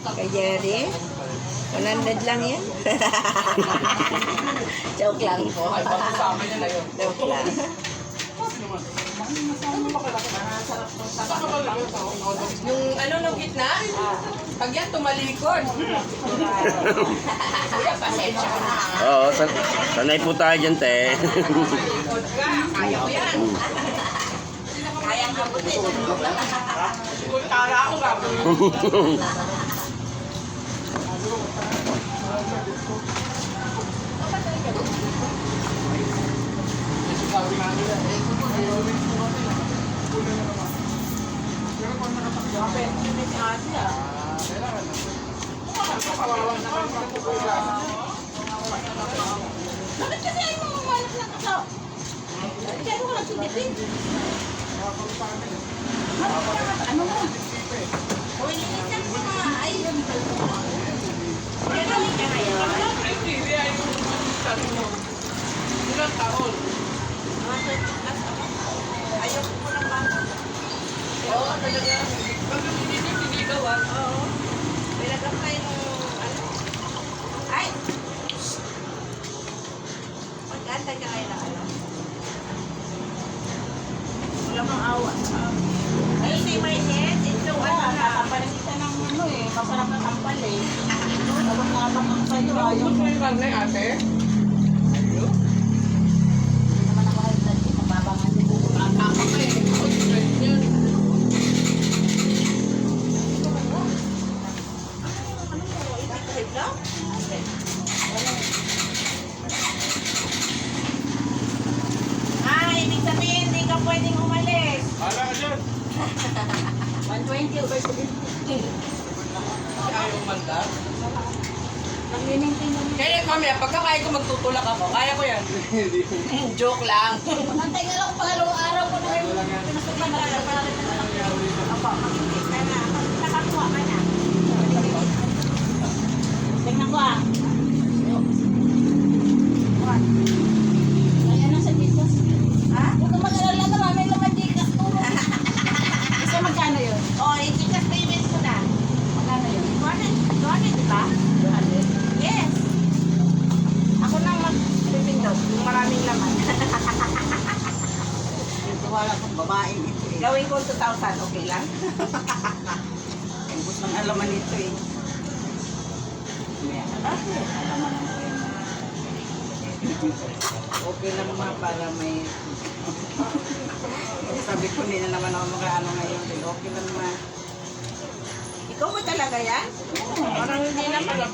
Kay Jerry. 100 lang yan. Joke lang po. Joke lang. Yung ano nung gitna? Pag yan tumalikod. Kuya, pasensya ka na. Oo, sanay po tayo dyan, te. Tumalikod ka. Kaya ko yan. Kaya ka buti. Kaya ako gagawin. Bakit kasi ay mo mamalap ng kaso? Kaya mo lang sinipin. Ano mo? O, iniisip mo nga. Ay, kaya galing ka ngayon? Ilang taon? Ayoko ko lang ba? Oo, talaga. Pag hindi gawa. Oo. Bilagam tayo ng ano? Ay! Mag-antay ka ngayon ng ano? Wala kang awa. Ay, hindi may head. Ito, ano na. Kapalan kita ng ano eh, masarap na tampal eh. Tapos nakapakang sa'yo, ayaw Gusto mo. mo yung karne, ate? Hindi naman ako ay dati, mababangan din ko. Tama ka eh. Stress yun. Ay, ibig sabihin, hindi ka pwedeng umalis. 120 over 70. Ayaw mandar. Nag-maintain naman. Kaya mamaya, pagkakain ko magtutulak ako. Kaya ko yan. Joke lang. Antay nga lang ko pangalawang araw ko na kayo. Pinasukan na lang. Opo, mag-ibig ka na. Nakakuha ka na. Tingnan ko ah. Ayan na sa Gcash. Ha? Huwag kang mag-alala naman, may laman Gcash ko. Isa magkano yun? O, i-tikas payment mo na. Magkano yun? 200, di ba? 200? Yes. Ako nang mag-pipindot. Yung maraming laman. Ito wala kong babae ito eh. Gawin ko 2,000, okay lang? Ubus ng alaman ito eh. Okay lang naman para may... Sabi ko hindi na naman ako makaano ngayon. Okay lang naman. Ikaw ba talaga yan? Parang hindi na pala.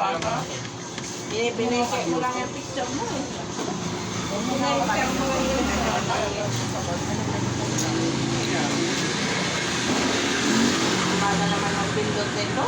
Binayad mo lang yung picture mo eh. Binayad mo lang yun. Umaga naman ang pindot nito.